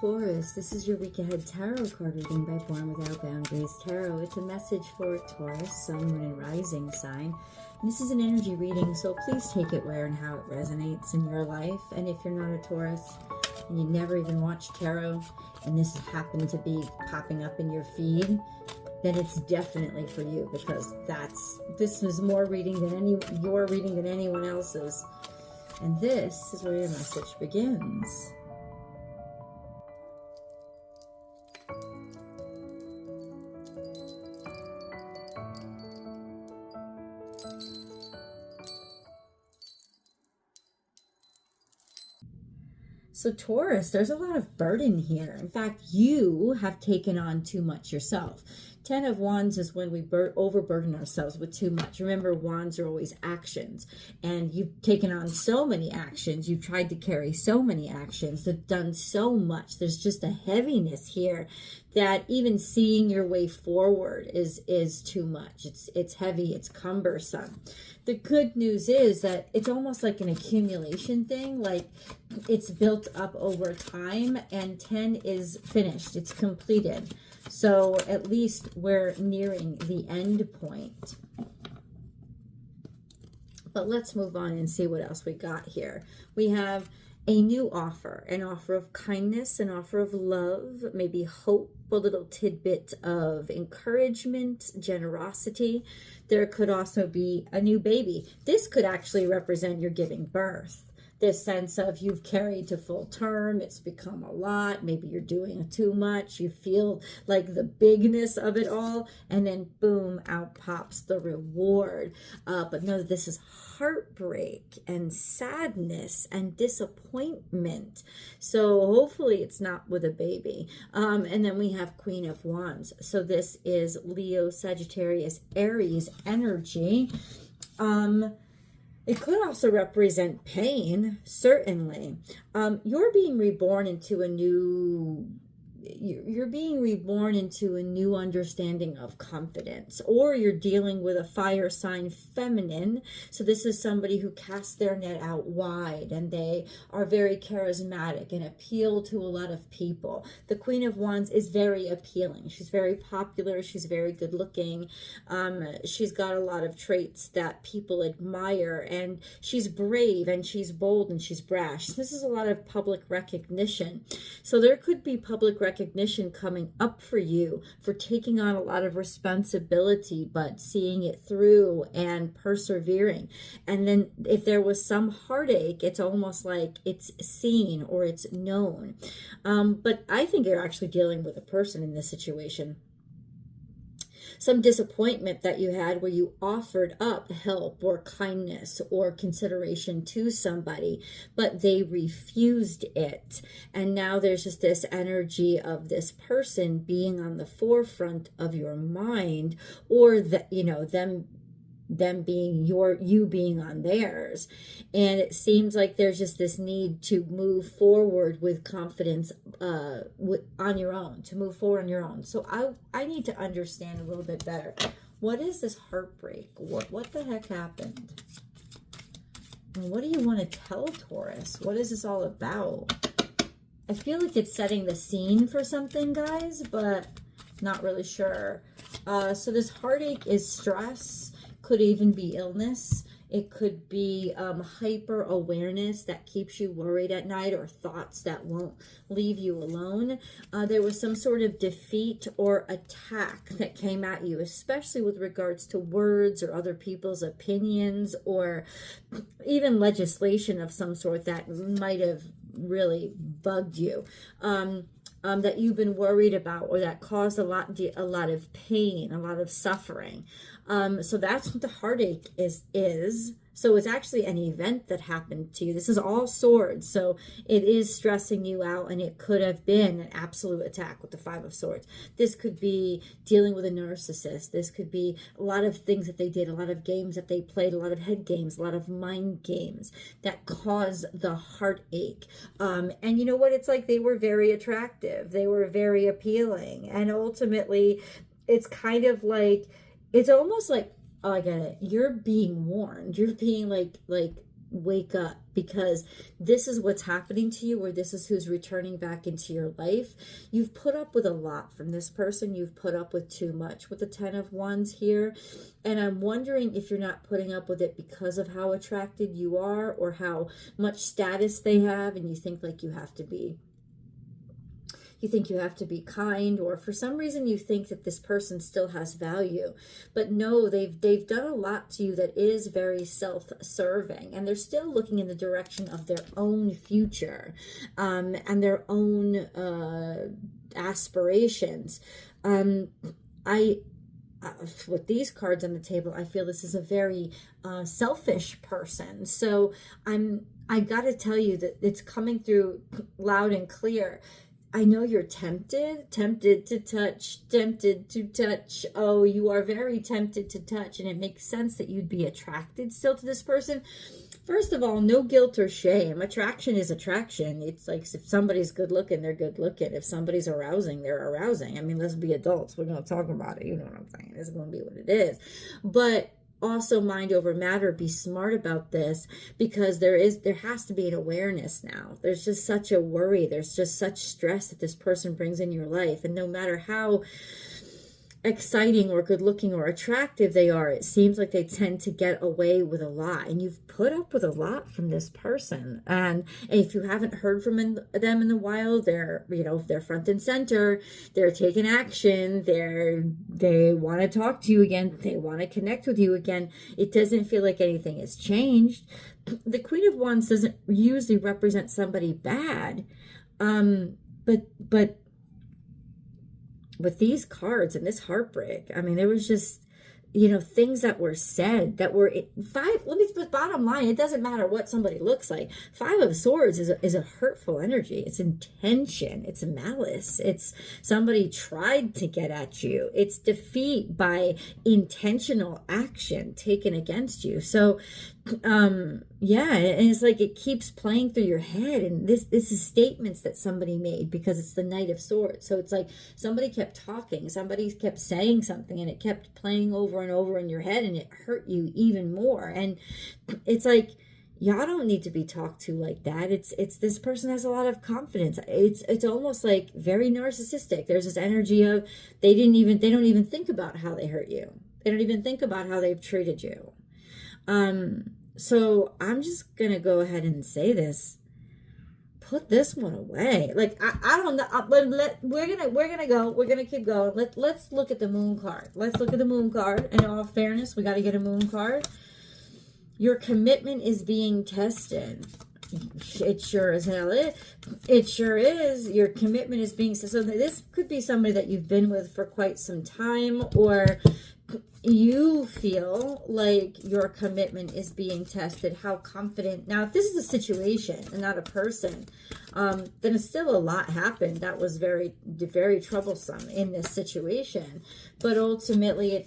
Taurus, this is your week ahead tarot card reading by Born Without Boundaries Tarot. It's a message for Taurus, Sun, Moon, and Rising sign. And this is an energy reading, so please take it where and how it resonates in your life. And if you're not a Taurus and you never even watched tarot, and this happened to be popping up in your feed, then it's definitely for you, because this is more reading than your reading than anyone else's. And this is where your message begins. So Taurus, there's a lot of burden here. In fact, you have taken on too much yourself. 10 of Wands is when we overburden ourselves with too much. Remember, Wands are always actions. And you've taken on so many actions. You've tried to carry so many actions. They've done so much. There's just a heaviness here that even seeing your way forward is too much. It's heavy. It's cumbersome. The good news is that it's almost like an accumulation thing. Like it's built up over time, and 10 is finished. It's completed. So at least we're nearing the end point. But let's move on and see what else we got here. We have a new offer, an offer of kindness, an offer of love, maybe hope, a little tidbit of encouragement, generosity. There could also be a new baby. This could actually represent your giving birth. This sense of you've carried to full term, it's become a lot, maybe you're doing too much, you feel like the bigness of it all, and then boom, out pops the reward. But no, this is heartbreak and sadness and disappointment. So hopefully it's not with a baby. And then we have Queen of Wands. So this is Leo, Sagittarius, Aries energy. It could also represent pain, certainly. You're being reborn into a new... You're being reborn into a new understanding of confidence, or you're dealing with a fire sign feminine. So this is somebody who casts their net out wide, and they are very charismatic and appeal to a lot of people. The Queen of Wands is very appealing. She's very popular. She's very good looking. She's got a lot of traits that people admire, and she's brave and she's bold and she's brash. This is a lot of public recognition. So there could be public recognition coming up for you for taking on a lot of responsibility, but seeing it through and persevering. And then if there was some heartache, it's almost like it's seen or it's known. But I think you're actually dealing with a person in this situation. Some disappointment that you had where you offered up help or kindness or consideration to somebody, but they refused it. And now there's just this energy of this person being on the forefront of your mind, or that, you know, them being you being on theirs. And it seems like there's just this need to move forward with confidence on your own, to move forward on your own. So I need to understand a little bit better. What is this heartbreak? What the heck happened? And what do you want to tell Taurus? What is this all about? I feel like it's setting the scene for something, guys, but not really sure. So this heartache is stress. Could even be illness. It could be hyper awareness that keeps you worried at night, or thoughts that won't leave you alone. There was some sort of defeat or attack that came at you, especially with regards to words or other people's opinions, or even legislation of some sort that might have really bugged you. That you've been worried about, or that caused a lot of pain, a lot of suffering. So that's what the heartache is. So it's actually an event that happened to you. This is all swords. So it is stressing you out, and it could have been an absolute attack with the Five of Swords. This could be dealing with a narcissist. This could be a lot of things that they did, a lot of games that they played, a lot of head games, a lot of mind games that caused the heartache. And you know what? It's like they were very attractive. They were very appealing. And ultimately, it's kind of like, it's almost like, oh, I get it. You're being warned. You're being like wake up, because this is what's happening to you, or this is who's returning back into your life. You've put up with a lot from this person. You've put up with too much with the 10 of Wands here. And I'm wondering if you're not putting up with it because of how attracted you are, or how much status they have, and you think like you have to be kind, or for some reason you think that this person still has value. But no, they've done a lot to you that is very self-serving, and they're still looking in the direction of their own future, and their own aspirations. With these cards on the table, I feel this is a very selfish person. So I gotta tell you that it's coming through loud and clear. I know you're tempted to touch. Oh, you are very tempted to touch, and it makes sense that you'd be attracted still to this person. First of all, no guilt or shame. Attraction is attraction. It's like, if somebody's good looking, they're good looking. If somebody's arousing, they're arousing. I mean, let's be adults. We're going to talk about it. You know what I'm saying? It's going to be what it is. But also, mind over matter. Be smart about this, because there has to be an awareness now. There's just such a worry. There's just such stress that this person brings in your life. And no matter how exciting or good looking or attractive they are, it seems like they tend to get away with a lot, and you've put up with a lot from this person. And if you haven't heard from them in a while, they're front and center, they're taking action, they want to talk to you again, they want to connect with you again. It doesn't feel like anything has changed. The Queen of Wands doesn't usually represent somebody bad, but with these cards and this heartbreak, I mean, there was just, things that were said that were bottom line, it doesn't matter what somebody looks like. 5 of Swords is a hurtful energy. It's intention. It's malice. It's somebody tried to get at you. It's defeat by intentional action taken against you. So, and it's like it keeps playing through your head, and this is statements that somebody made, because it's the Knight of Swords. So it's like somebody kept talking, somebody kept saying something, and it kept playing over and over in your head, and it hurt you even more. And it's like, y'all don't need to be talked to like that. It's this person has a lot of confidence. It's almost like very narcissistic. There's this energy of they don't even think about how they hurt you. They don't even think about how they've treated you. So I'm just going to go ahead and say this. Put this one away. Like, I don't know. We're going to keep going. Let's look at the Moon card. Let's look at the Moon card. In all fairness, we got to get a Moon card. Your commitment is being tested. It sure as hell is. It sure is. Your commitment is being tested. So this could be somebody that you've been with for quite some time, or you feel like your commitment is being tested. How confident. Now, if this is a situation and not a person, then still a lot happened that was very, very troublesome in this situation. But ultimately,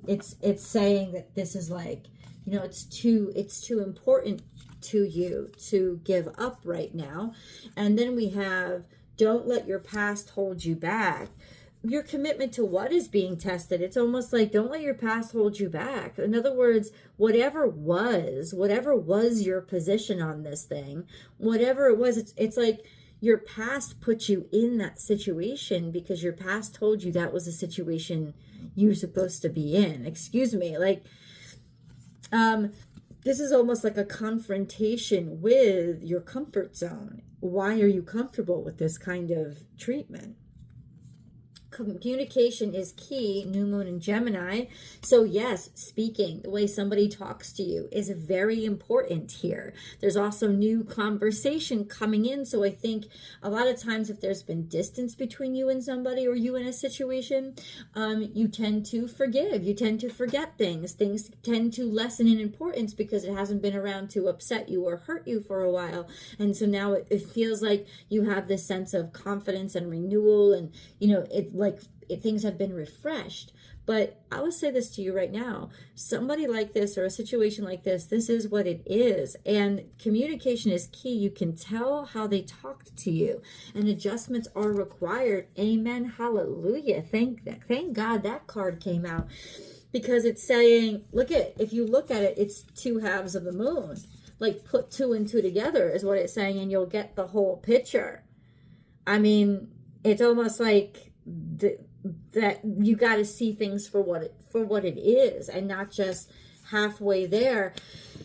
it's saying that this is like, it's too important to you to give up right now. And then we have, don't let your past hold you back. Your commitment to what is being tested. It's almost like, don't let your past hold you back. In other words, whatever was your position on this thing, whatever it was, it's like your past put you in that situation because your past told you that was a situation you were supposed to be in. Excuse me. Like, this is almost like a confrontation with your comfort zone. Why are you comfortable with this kind of treatment? Communication is key, new moon in Gemini. So yes, speaking, the way somebody talks to you is very important here. There's also new conversation coming in. So I think a lot of times if there's been distance between you and somebody, or you in a situation, you tend to forgive. You tend to forget things. Things tend to lessen in importance because it hasn't been around to upset you or hurt you for a while. And so now it feels like you have this sense of confidence and renewal, and things have been refreshed. But I will say this to you right now, somebody like this or a situation like this is what it is. And communication is key. You can tell how they talked to you, and adjustments are required. Amen. Hallelujah. Thank God that card came out, because it's saying, if you look at it, it's 2 halves of the moon. like put two and two together is what it's saying, and you'll get the whole picture. I mean, it's almost like that you got to see things for what it is, and not just halfway there.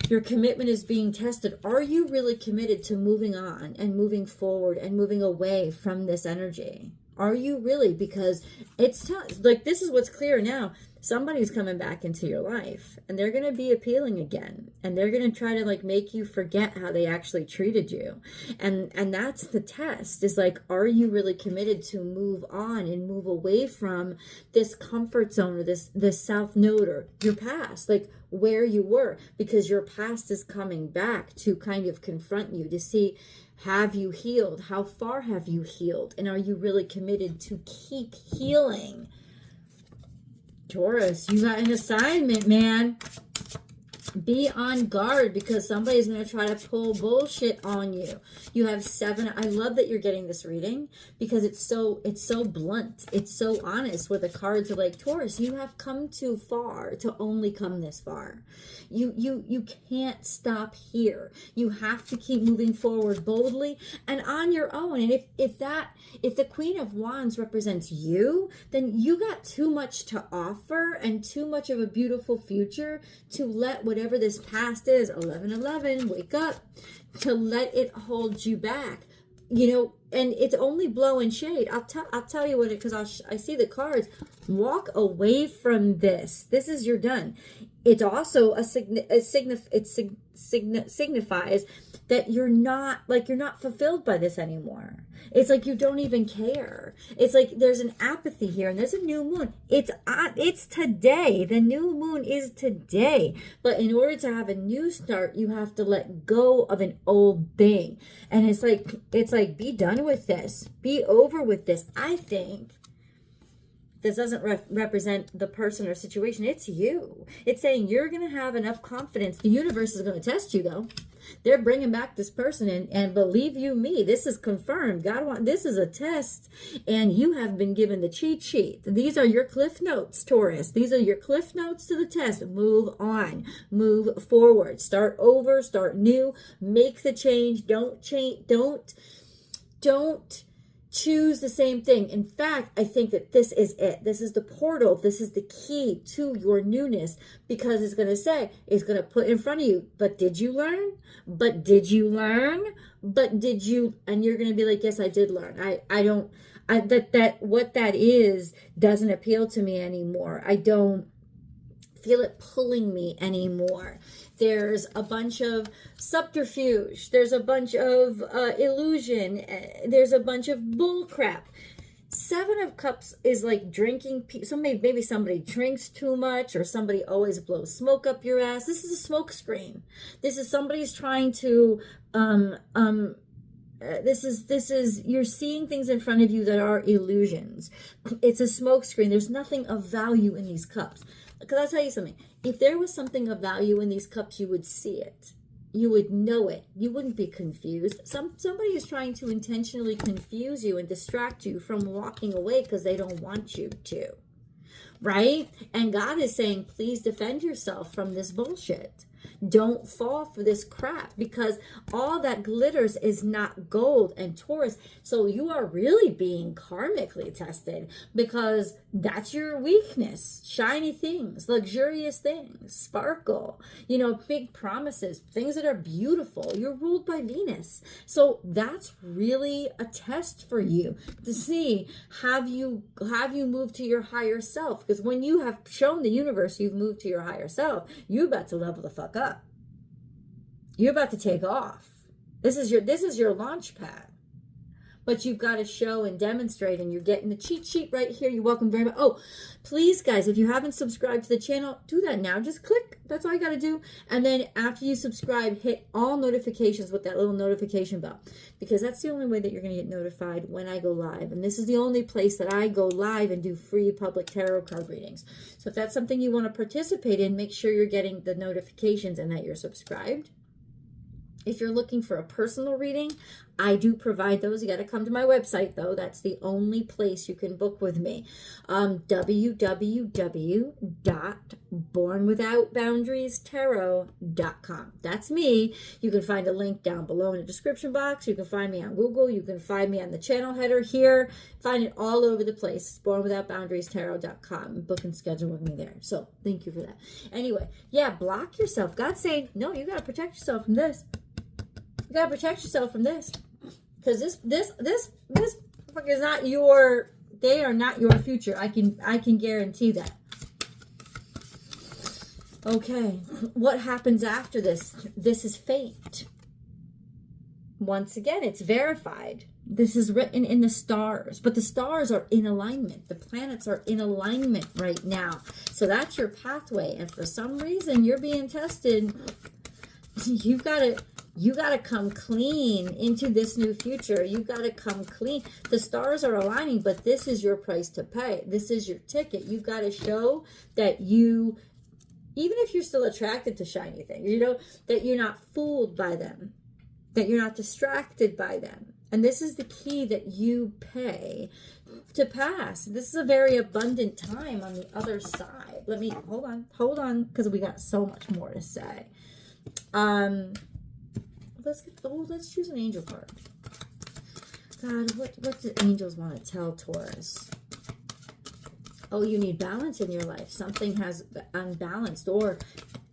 Your commitment is being tested. Are you really committed to moving on and moving forward and moving away from this energy? Are you really? Because it's like, this is what's clear now. Somebody's coming back into your life, and they're going to be appealing again, and they're going to try to like make you forget how they actually treated you. And that's the test, is like, are you really committed to move on and move away from this comfort zone, or this south node, or your past, like where you were, because your past is coming back to kind of confront you, to see, have you healed? How far have you healed? And are you really committed to keep healing? Taurus, you got an assignment, man. Be on guard, because somebody's going to try to pull bullshit on you. You have 7. I love that you're getting this reading, because it's so blunt. It's so honest, where the cards are like, Taurus, you have come too far to only come this far. You can't stop here. You have to keep moving forward boldly and on your own. And if the Queen of Wands represents you, then you got too much to offer and too much of a beautiful future to let whatever this past is, 11:11, wake up, to let it hold you back. You know, and it's only blowing shade. I'll tell you what it, because I see the cards. Walk away from this. This is your done. It also signifies that you're not fulfilled by this anymore. It's like you don't even care. It's like there's an apathy here, and there's a new moon. It's today. The new moon is today. But in order to have a new start, you have to let go of an old thing. And it's like be done with this. Be over with this. I think this doesn't represent the person or situation. It's you. It's saying you're going to have enough confidence. The universe is going to test you, though. They're bringing back this person, and believe you me, this is confirmed. This is a test, and you have been given the cheat sheet. These are your cliff notes, Taurus. These are your cliff notes to the test. Move on. Move forward. Start over. Start new. Make the change. Don't change. Don't choose the same thing. In fact, I think that this is it. This is the portal. This is the key to your newness, because it's going to put in front of you, but did you learn? But did you learn? But did you? And you're going to be like, yes, I did learn. What that is doesn't appeal to me anymore. I don't feel it pulling me anymore. There's a bunch of subterfuge. There's a bunch of illusion. There's a bunch of bull crap. 7 of Cups is like drinking. So maybe somebody drinks too much, or somebody always blows smoke up your ass. This is a smoke screen. This is somebody's trying to this is you're seeing things in front of you that are illusions. It's a smoke screen. There's nothing of value in these cups. Because I'll tell you something. If there was something of value in these cups, you would see it. You would know it. You wouldn't be confused. Somebody is trying to intentionally confuse you and distract you from walking away because they don't want you to. Right? And God is saying, please defend yourself from this bullshit. Don't fall for this crap, because all that glitters is not gold. And Taurus, so you are really being karmically tested, because that's your weakness. Shiny things, luxurious things, sparkle, big promises, things that are beautiful. You're ruled by Venus. So that's really a test for you to see, have you moved to your higher self? Because when you have shown the universe you've moved to your higher self, you're about to level the fuck up. You're about to take off. This is your launch pad. But you've got to show and demonstrate, and you're getting the cheat sheet right here. You're welcome very much. Oh, please, guys, if you haven't subscribed to the channel, do that now. Just click. That's all you got to do. And then after you subscribe, hit all notifications with that little notification bell, because that's the only way that you're going to get notified when I go live. And this is the only place that I go live and do free public tarot card readings. So if that's something you want to participate in, make sure you're getting the notifications and that you're subscribed. If you're looking for a personal reading, I do provide those. You got to come to my website, though. That's the only place you can book with me. www.bornwithoutboundariestarot.com. That's me. You can find a link down below in the description box. You can find me on Google. You can find me on the channel header here. Find it all over the place. It's bornwithoutboundariestarot.com. Book and schedule with me there. So thank you for that. Anyway, yeah, block yourself. God's saying, no, you got to protect yourself from this. You got to protect yourself from this. Because this is not your, they are not your future. I can guarantee that. Okay, what happens after this? This is fate. Once again, it's verified. This is written in the stars, but the stars are in alignment. The planets are in alignment right now. So that's your pathway. And for some reason, you're being tested. You got to come clean into this new future. You got to come clean. The stars are aligning, but this is your price to pay. This is your ticket. You got to show that you, even if you're still attracted to shiny things, you know, that you're not fooled by them, that you're not distracted by them. And this is the key that you pay to pass. This is a very abundant time on the other side. Let me, hold on, because we got so much more to say. Let's choose an angel card. God, what do angels want to tell Taurus? Oh, you need balance in your life. Something has unbalanced, or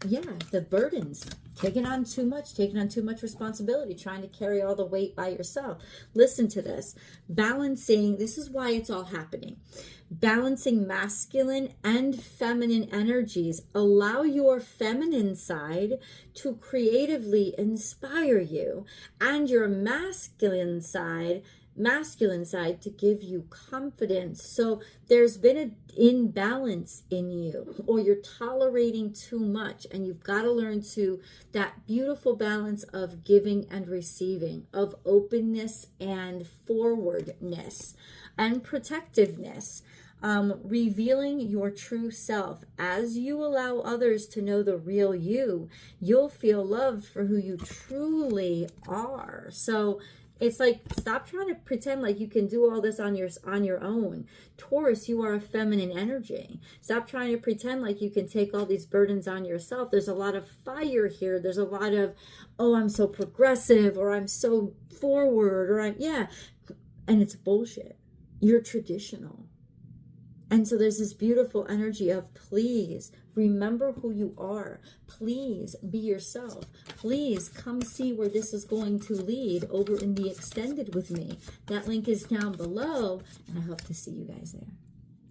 yeah, the burdens. Taking on too much responsibility, trying to carry all the weight by yourself. Listen to this. Balancing, this is why it's all happening. Balancing masculine and feminine energies. Allow your feminine side to creatively inspire you, and your masculine side to give you confidence. So there's been an imbalance in you, or you're tolerating too much, and you've got to learn to that beautiful balance of giving and receiving, of openness and forwardness and protectiveness. Revealing your true self. As you allow others to know the real you, you'll feel loved for who you truly are. So it's like, stop trying to pretend like you can do all this on your own. Taurus, you are a feminine energy. Stop trying to pretend like you can take all these burdens on yourself. There's a lot of fire here. There's a lot of, oh, I'm so progressive, or I'm so forward, or and it's bullshit. You're traditional. And so there's this beautiful energy of, please remember who you are. Please be yourself. Please come see where this is going to lead over in the extended with me. That link is down below, and I hope to see you guys there.